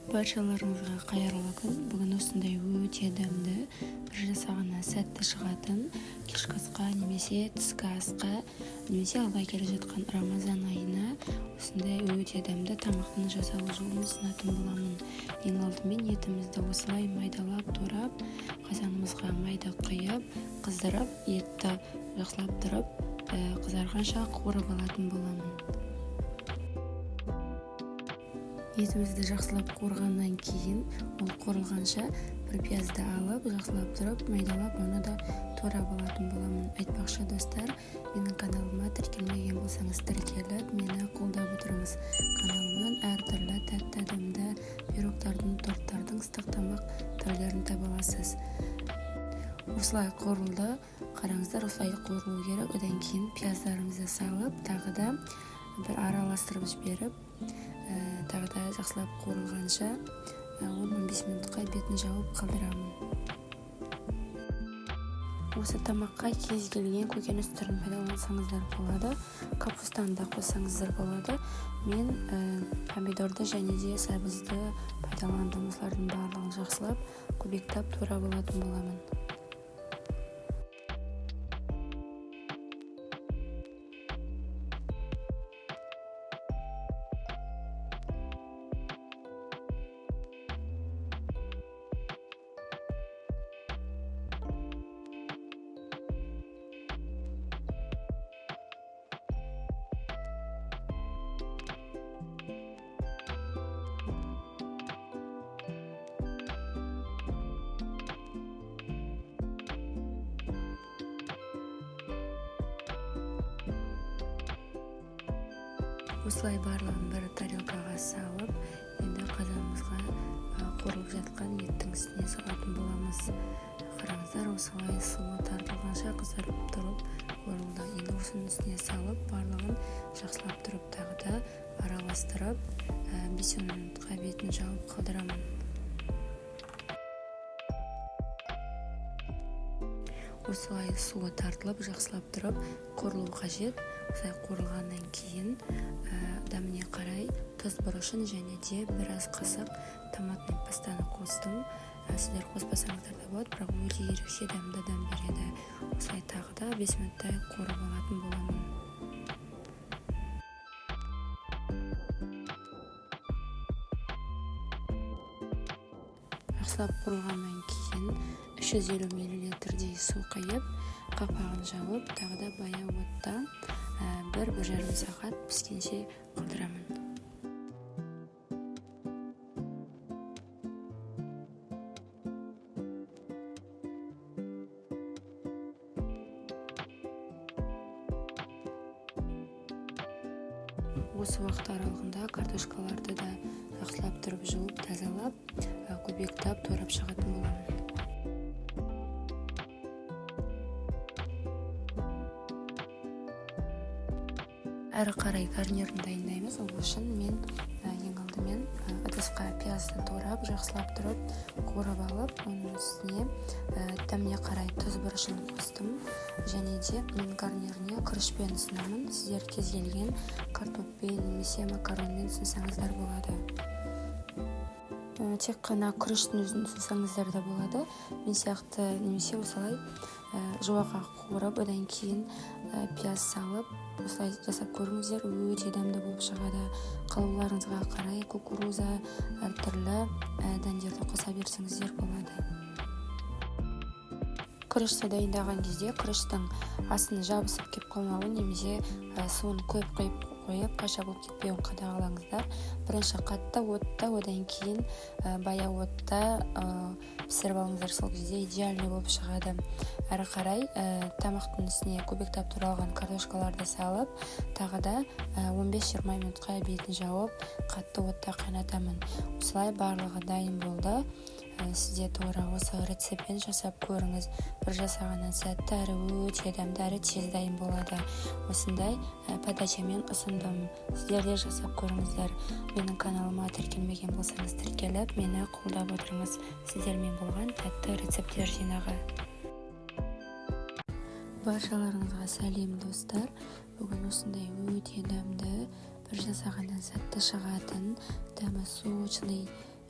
Баршаларыңызға қайырлы күн. Бүгін осындай өте дәмді, бір жасағаннан сәтті шығатын кешкі асқа немесе түскі асқа немесе алға келе жатқан Рамазан айына осындай өте дәмді тамақтың жасалу жолын ұсынатын боламын. Ең алдымен етімізді осылай майдалап турап, қазанымызға майды құйып, қыздырып, етті жақсылап тұрып, қызарғанша қуырып алатын боламын. Етімізді жақсылап қуырғаннан кейін, ол қуырылғанша бір пиязды алып, жақсылап тұрып, майдалап, оны да турап алатын боламын. Айтпақшы достар, менің каналыма тіркелмеген болсаңыз тіркеліп, мені қолдап отырыңыз. Каналымнан әртүрлі тәтті дәмді пирогтардың, торттардың, ыстық тамақ түрлерін таба аласыз. Осылай қуырылды, қараңыздар, осылай қуырылу керек. Одан кейін пияздарымызды салып, тағы да бір араластырып жіберіп, тағы да жақсылап қуырылғанша 10-15 минутқа бетін жауып қалдырамын. Осы тамаққа кез келген көкөніс түрін пайдалансаңыздар болады, капустаны да қоссаңыздар болады. Мен помидорды және де сәбізді пайдаландым. Осылардың барлығын жақсылап көбіктеп турап алатын боламын. Осылай барлығын бір тарелкаға салып, енді қазанымызға қуырылып жатқан еттің үстіне салатын боламыз. Қараңыздар, осылай суы тартылғанша қызарып тұрып қуырылды. Енді осының үстіне салып, барлығын жақсылап тұрып, тағы да араластырып, 5-10 минутқа бетін жауып қалдырамын. Осылай суы тартылып, жақсылап тұрып қуырылу қажет. Осылай қуырылғаннан кейін дәміне қарай тұз бұрышын және де біраз қасық томатный пастаны қостым. Сіздер қоспасаңыздар да болады, бірақ өте ерекше дәмді дәм береді. Осылай тағы да 5 минуттай қуырып алатын боламын. Жақсылап қуырылғаннан кейін 350 мл су құйып, қақпағын жауып, тағы да баяу отта 1-1,5 сағат піскенше қалдырамын. Осы уақыт аралығында картошкаларды да жақсылап тұрып жуып, тазалап, көбіктеп турап шығатын боламын. Әрі қарай гарнирін дайындаймыз. Ол үшін мен ең алдымен ыдысқа пиязды турап, жақсылап тұрып, қуырып алып, оның үстіне дәміне қарай тұз бұрышын қостым. Және де мен гарниріне күрішпен ұсынамын. Сіздер кез келген картоппен немесе макаронмен ұсынсаңыздар болады. Тек қана күріштің өзін ұсынсаңыздар да болады. Мен сияқты немесе осылай жуаға қуырып, одан кейін пияз салып, осылай жасап көріңіздер, өте дәмді болып шығады. Қалауларыңызға қарай кукуруза, әртүрлі дәндерді қоса берсеңіздер болады. Күрішті дайындаған кезде күріштің астын жабысып кеп қалмауын немесе суын көп қойып, қайша болып кетпеуін қадағалаңыздар. Бірінші қатты отта, одан кейін баяу отта пісіріп алыңыздар. Сол кезде идеальный болып шығады. Әрі қарай тамақтың үстіне көбіктеп туралған картошкаларды салып, тағы да 15-20 минутқа бетін жауып, қатты отта қайнатамын. Осылай барлығы дайын болды. Сізде тура осы рецептпен жасап көріңіз. Бір жасағаннан сәтті, әрі өте дәмді, әрі тез дайын болады. Осындай подачамен ұсындым. Сіздер де жасап көріңіздер. Менің каналыма тіркелмеген болсаңыз тіркеліп, мені қолдап отырыңыз. Сіздермен болған тәтті рецепттер жинағы. Баршаларыңызға сәлем достар. Бүгін осындай өте дәмді, бір жасағаннан сәтті шығатын, дәмі сочный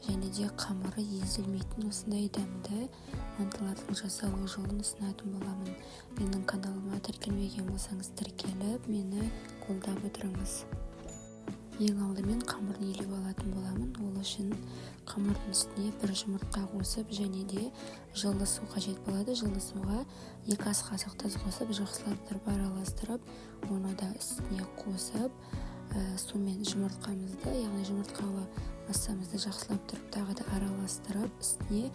және де қамыры езілмейтін осындай дәмді мантылардың жасалу жолын ұсынатын боламын. Менің каналыма тіркелмеген болсаңыз тіркеліп, мені қолдап отырыңыз. Ең алдымен қамырын елеп алатын боламын. Ол үшін қамырдың үстіне бір жұмыртқа қосып, және де жылы су қажет болады. Жылы суға 2 ас қасық тұз қосып, жақсылап тұрып араластырып, оны да үстіне қосып, сумен жұмыртқамызды, яғни жұмыртқалы массамызды жақсылап тұрып, тағы да араластырып, үстіне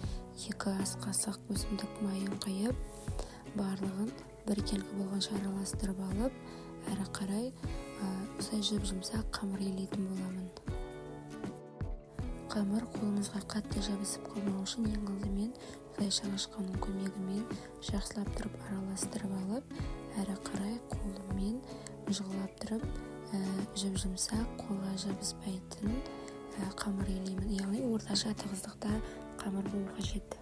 2 ас қасық өсімдік майын құйып, барлығын біркелкі болғанша араластырып алып, әрі қарай осылай жұп-жұмсақ қамыр елейтін боламын. Қамыр қолымызға қатты жабысып қалмау үшін ең алдымен осылай шағашқаның көмегімен жақсылап тұрып араластырып алып, әрі қарай қолыммен мыжғылап тұрып, жұп-жұмсақ, қолға жабыспайтын қамыр елеймін. Яғни орташа тығыздықта қамыр болу қажет.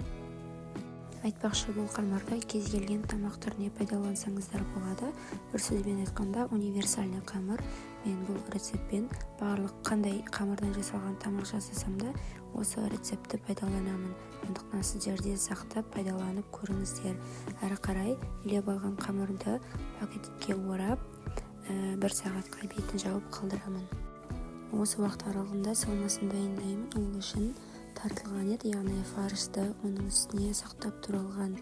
Айтпақшы, бұл қамырды кез келген тамақ түріне пайдалансаңыздар болады. Бір сөзбен айтқанда, универсальный қамыр. Мен бұл рецептпен барлық қандай қамырдан жасалған тамақ жасасам да, осы рецепті пайдаланамын. Сондықтан сіздер де сақтап пайдаланып көріңіздер. Әрі қарай елеп алған қамырды пакетке орап, 1 сағатқа бетін жауып қалдырамын. Осы уақыт аралығында салмасын дайындаймын. Ол үшін тартылған ет, яғни фаршты, оның үстіне сақтап тұрылған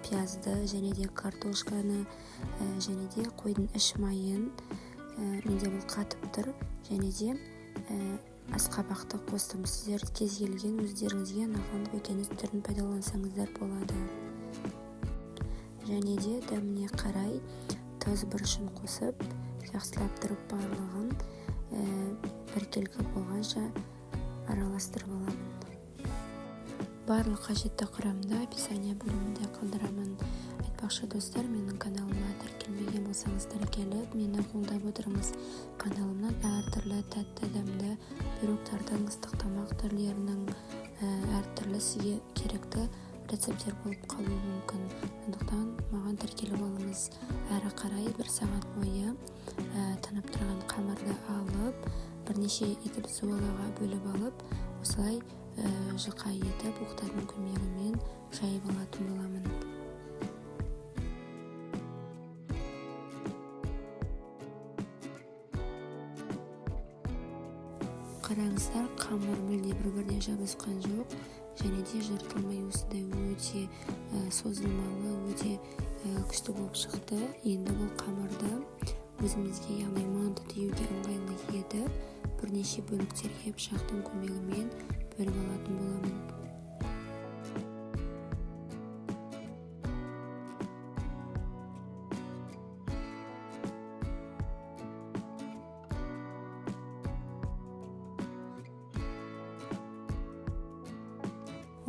пиязды, және де картошканы, және де қойдың іш майын, менде бұл қатып тұр, және де асқабақты қостым. Сіздер кез келген өздеріңізге ұнаған көкөніс түрін пайдалансаңыздар болады. Және де дәміне қарай тұз бұрышын қосып, жақсылап тұрып барлығын біркелкі болғанша араластырып аламын. Барлық қажетті құрамды описание бөлімінде қалдырамын. Айтпақшы достар, менің каналыма тіркелмеген болсаңыз тіркеліп, мені қолдап отырыңыз. Каналымнан әртүрлі тәтті дәмді пирогтардың, ыстық тамақ түрлерінің әртүрлі сізге керекті рецепттер болып қалуы мүмкін. Сондықтан маған тіркеліп алыңыз. Әрі қарай 1 сағат бойы тынып тұрған қамырды алып, бірнеше етіп суалаға бөліп алып, осылай жұқа етіп оқтардың көмегімен жайып алатын боламын. Қараңыздар, қамыр мүлде бір-біріне жабысқан жоқ, және де жыртылмай осындай өте созылмалы, өте күшті болып шықты. Енді бұл қамырды өзімізге, яғни манты түйуге ыңғайлы етіп, бірнеше бөліктерге пышақтың көмегімен бөліп алатын боламын.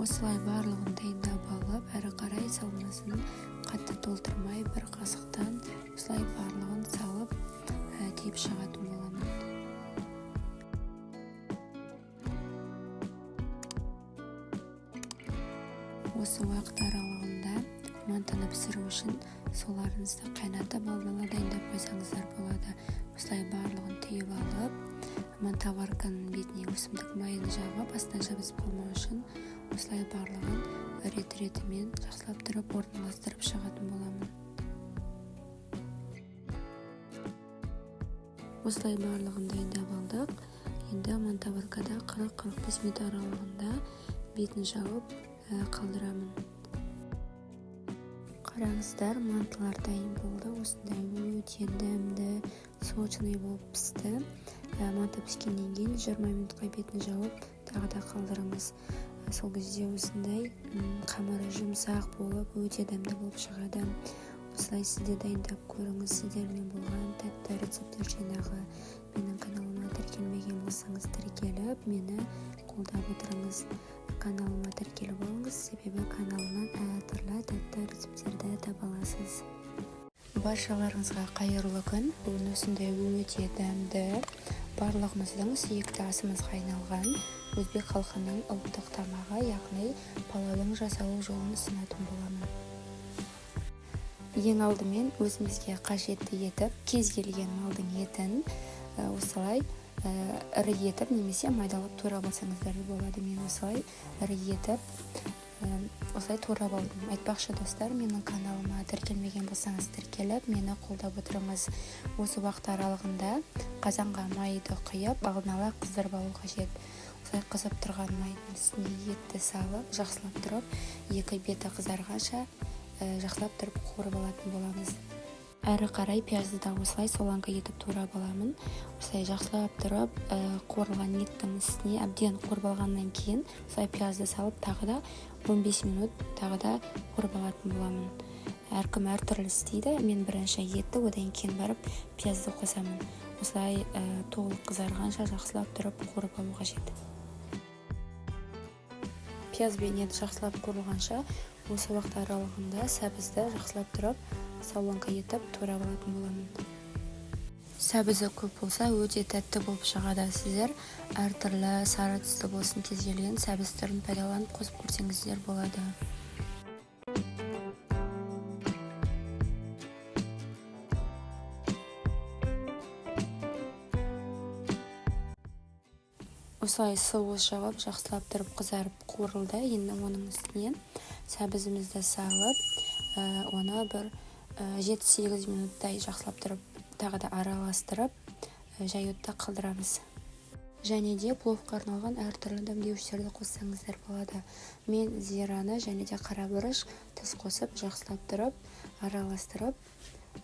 Осылай барлығын дайындап алып, әрі қарай салмасын қатты толтырмай, 1 қасықтан осылай барлығын салып тиіп шығатын боламын. Осы уақыт аралығында мантаны пісіру үшін суларыңызды қайнатып алдын ала дайындап қойсаңыздар болады. Осылай барлығын түйіп алып, мантаварканың бетіне өсімдік майын жағып, астына жабысып қалмау үшін осылай барлығын рет-ретімен жақсылап тұрып орналастырып шығатын боламын. Осылай барлығын дайындап алдық. Енді мантаваркада 40-45 минут аралығында бетін жауып қалдырамын. Қараңыздар, мантылар дайын болды. Осындай өте дәмді, сочный болып пісті. Манты піскеннен кейін 20 минутқа бетін жауып, тағы да қалдырыңыз. Сол кезде осындай қамыры жұмсақ болып, өте дәмді болып шығады. Осылай сізде дайындап көріңіз. Сіздермен болған тәтті рецепттер жинағы. Менің каналыма тіркелмеген болсаңыз тіркеліп, мені қолдап отырыңыз. Каналыма тіркеліп алыңыз, себебі каналымнан әртүрлі тәтті рецепттерді таба аласыз. Баршаларыңызға қайырлы күн. Бүгін осындай өте дәмді, барлығымыздың сүйікті асымызға айналған өзбек халқының ұлттық тамағы, яғни палаудың жасалу жолын ұсынатын боламын. Ең алдымен өзімізге қажетті етіп, кез келген малдың етін осылай ірі етіп немесе майдалап турап алсаңыздар болады. Мен осылай ірі етіп осылай турап алдым. Айтпақшы достар, менің каналыма тіркелмеген болсаңыз тіркеліп, мені қолдап отырыңыз. Осы уақыт аралығында қазанға майды құйып, алдын ала қыздырып алу қажет. Осылай қызып тұрған майдың үстіне етті салып, жақсылап тұрып, екі беті қызарғанша жақсылап тұрып қуырып алатын боламыз. Әрі қарай пиязды да осылай соланка етіп турап аламын. Осылай жақсылап тұрып, қуырылған еттің үстіне әбден қуырып алғаннан кейін, осылай пиязды салып, тағы да 15 минут тағы да қуырып алатын боламын. Әркім әртүрлі істейді. Мен бірінші етті, одан кейін барып пиязды қосамын. Осылай толық қызарғанша жақсылап тұрып қуырып алу қажет. Пияз бен ет жақсылап қуырылғанша, осы уақыт аралығында сәбізді жақсылап тұрып солонка етіп турап алатын боламын. Сәбізі көп болса өте тәтті болып шығады. Сіздер әртүрлі сары түсті болсын кез келген сәбіз түрін пайдаланып қосып көрсеңіздер болады. Осылай соус жағып, жақсылап тұрып қызарып қуырылды. Енді оның үстінен сәбізімізді салып, оны бір 7-8 минуттай жақсылап тұрып, тағы да араластырып, жай отта қалдырамыз. Және де пловқа арналған әртүрлі дәмдеуіштерді қоссаңыздар болады. Мен зираны және де қара бұрыш тұз қосып, жақсылап тұрып, араластырып,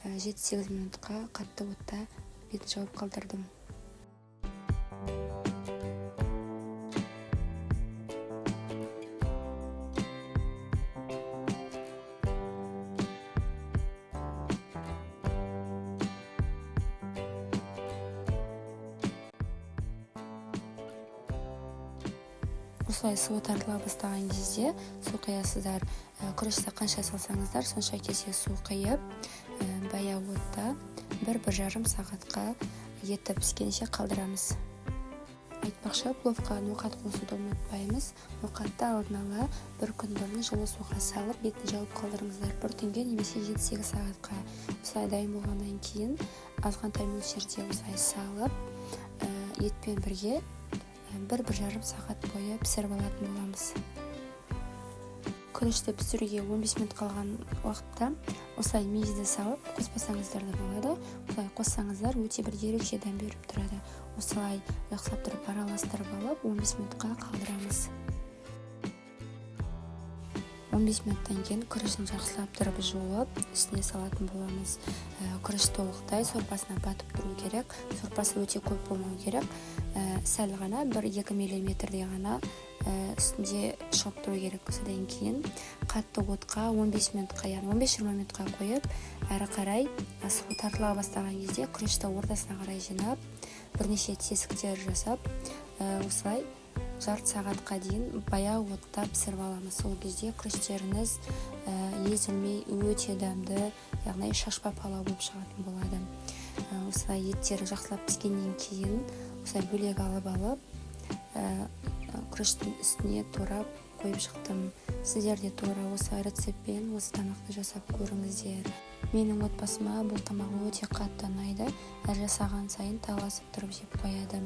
7-8 минутқа қатты отта бетін жауып қалдырдым. Осылай суы тартыла бастаған кезде су құясыздар. Күрішті қанша салсаңыздар, сонша кесе су құйып, баяу отта 1-1,5 сағатқа еті піскенше қалдырамыз. Айтпақшы, пловқа ноқат қосуды ұмытпаймыз. Ноқатты алдын ала бір күн бұрын жылы суға салып, бетін жауып қалдырыңыздар. Bir түнге немесе 7-8 сағатқа. Осылай дайын болғаннан кейін азғантай мөлшерде осылай салып, етпен бірге 1-1,5 сағат бойы пісіріп алатын боламыз. Күрішті пісіруге 15 минут қалған уақытта осылай мейізді салып қоспасаңыздар да болады. Осылай қоссаңыздар өте бір ерекше дәм беріп тұрады. Осылай жақсылап тұрып араластырып алып 15 минутқа қалдырамыз. 15 минуттан кейін күрішін жақсылап тұрып жуып, үстіне салатын боламыз. Күріш толықтай сорпасына батып тұру керек. Сорпасы өте көп болмау керек. Сәл ғана 1-2 миллиметрдей ғана үстінде шығып тұру керек. Содан кейін қатты отқа 15 минутқа, яғни 15-20 минутқа қойып, әрі қарай суы тартыла бастаған кезде күрішті ортасына қарай жинап, бірнеше тесіктер жасап, осылай жарты сағатқа дейін баяу отта пісіріп аламыз. Сол кезде күріштеріңіз езілмей өте дәмді, яғни шашпа палау болып шығатын болады. Осылай еттері жақсылап піскеннен кейін осылай бөлек алып, күріштің үстіне турап қойып шықтым. Сіздер де тура осы рецептпен осы тамақты жасап көріңіздер. Менің отбасыма бұл тамақ өте қатты ұнайды. Әр жасаған сайын таласып тұрып жеп қояды.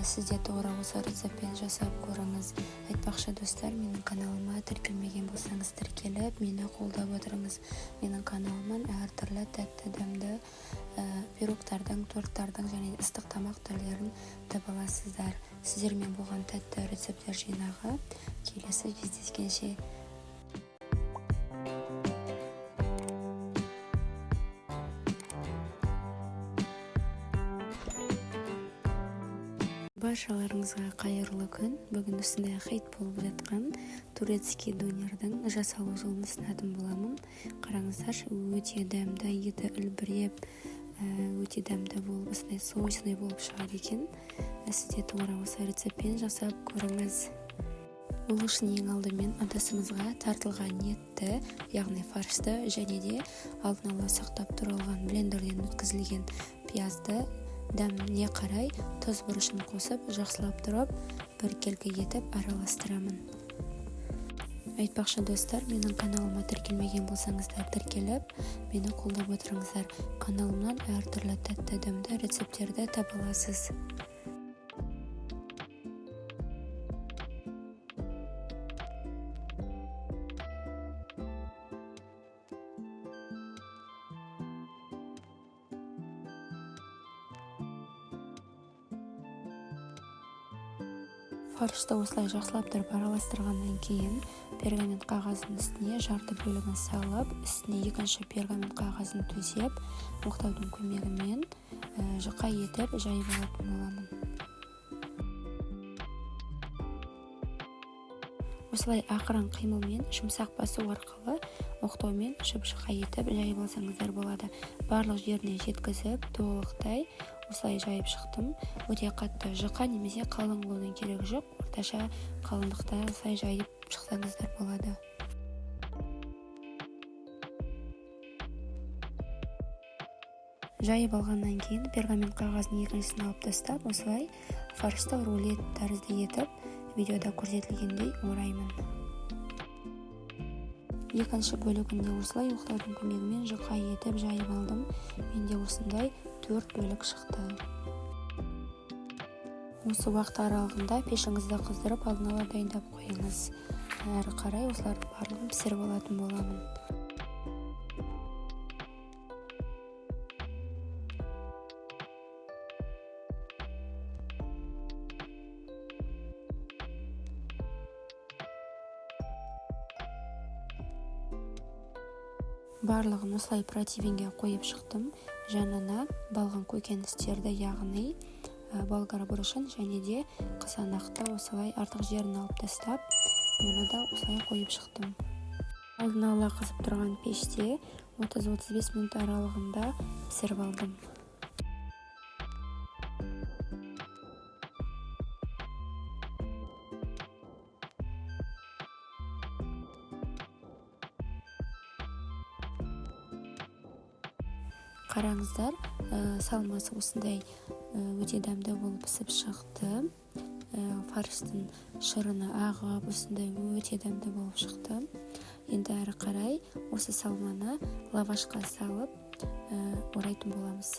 Сізде тура осы рецептпен жасап көріңіз. Айтпақшы достар, менің каналыма тіркелмеген болсаңыз тіркеліп, мені қолдап отырыңыз. Менің каналымнан әртүрлі тәтті дәмді пирогтардың, торттардың және ыстық тамақ түрлерін таба аласыздар. Сіздермен болған тәтті рецепттер жинағы келесі кездескенше. Баршаларыңызға қайырлы күн. Бүгін осындай хит болып жатқан турецкий донердің жасалу жолын сынадым боламын. Қараңыздар, өте дәмді, еті үлбіреп, өте дәмді болып, осындай соусный болып шығады екен. Сізде тура осы рецептпен жасап көріңіз. Ол үшін ең алдымен ыдысымызға тартылған етті, яғни фаршты және де алдын ала сақтап тұрылған блендерден өткізілген пиязды дәміне қарай тұз бұрышын қосып, жақсылап тұрып, біркелкі етіп араластырамын. Айтпақшы достар, менің каналыма тіркелмеген болсаңыздар тіркеліп, мені қолдап отырыңыздар. Каналымнан әртүрлі тәтті дәмді рецепттерді таба аласыз. Фаршты осылай жақсылап тұрып араластырғаннан кейін пергамент қағазының үстіне жарты бөлігін салып, үстіне екінші пергамент қағазын төсеп, оқтаудың көмегімен жұқа етіп жайып алатын боламын. Осылай ақырын қимылмен жұмсақ басу арқылы оқтаумен жұп-жұқа етіп жайып алсаңыздар болады. Барлық жеріне жеткізіп, толықтай осылай жайып шықтым. Өте қатты жұқа немесе қалың болудың керегі жоқ. Орташа қалыңдықта осылай жайып шықсаңыздар болады. Жайып алғаннан кейін пергамент қағазын екіншісін алып тастап, осылай фаршты рулет тәрізді етіп, видеода көрсетілгендей ораймын. Екінші бөлігінде осылай оқтаудың көмегімен жұқа етіп жайып алдым. Менде осындай 4 бөлік шықты. Осы уақыт аралығында пешіңізді қыздырып алдын ала дайындап қойыңыз. Әрі қарай осылардың барлығын пісіріп алатын боламын. Барлығын осылай противенге қойып шықтым. Жанына балғын көкөністерді, яғни болгар бұрышын және де қызанақты осылай артық жерін алып тастап, оны да осылай қойып шықтым. Алдын ала қызып тұрған пеште 30-35 минут аралығында пісіріп алдым. Қараңыздар, салмасы осындай өте дәмді болып пісіп шықты. Фарштың шырыны ағып, осындай өте дәмді болып шықты. Енді әрі қарай осы салманы лавашқа салып орайтын боламыз.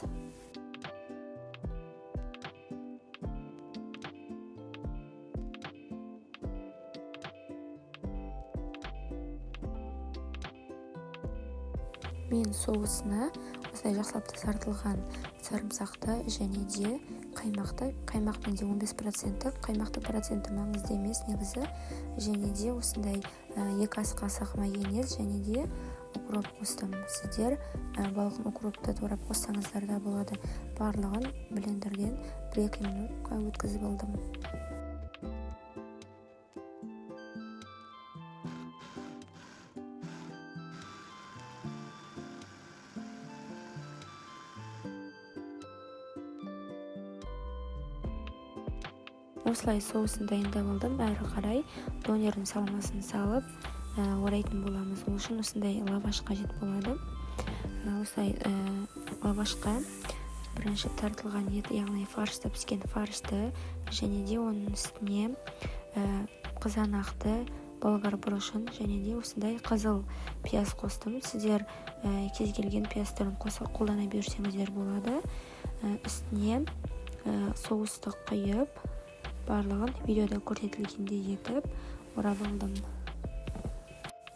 Мен соусына осылай жақсылап тазартылған сарымсақты және де қаймақты, қаймақпен де 15%, қаймақты проценті маңызды емес негізі, және де осындай 2 ас қасық майонез және де укроп қостым. Сіздер балғын укропты турап қоссаңыздар да болады. Барлығын блендерден 1-2 минутқа өткізіп алдым. Осылай соусын дайындап алдым. Әрі қарай донердің салмасын салып орайтын боламыз. Ол үшін осындай лаваш қажет болады. Осылай лавашқа бірінші тартылған ет, яғни фаршты, піскен фаршты және де оның үстіне қызанақты, болгар бұрышын және де осындай қызыл пияз қостым. Сіздер кез келген пияз түрін қолдана берсеңіздер болады. Үстіне соусты құйып, барлығын видеода көрсетілгендей етіп орап алдым.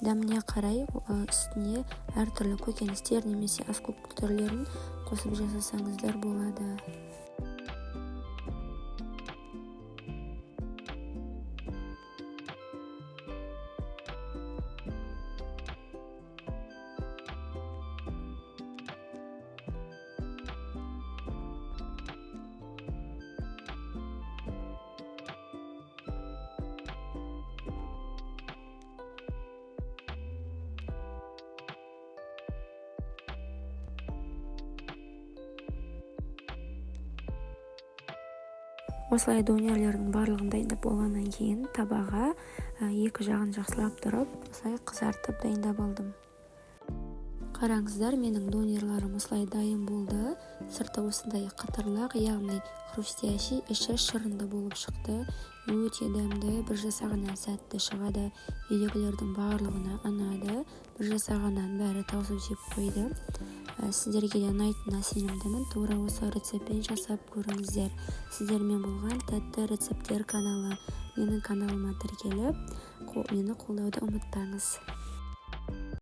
Дәміне қарай үстіне әртүрлі көкөністер немесе аскөкпек түрлерін қосып жасасаңыздар болады. Осылай донерлердің барлығын дайындап болғаннан кейін табаға екі жағын жақсылап тұрып, осылай қызартып дайындап алдым. Қараңыздар, менің донерларым осылай дайын болды. Сырты осындай қатырлақ, яғни хрустящий, іші шырынды болып шықты. Өте дәмді, бір жасағаннан сәтті шығады. Үйдегілердің барлығына ұнады. Бір жасағаннан бәрі таусып жеп қойды. Сіздерге де ұнайтынына сенімдімін. Тура осы рецептпен жасап көріңіздер. Сіздермен болған тәтті рецепттер каналы. Менің каналыма тіркеліп, мені қолдауды ұмытпаңыз.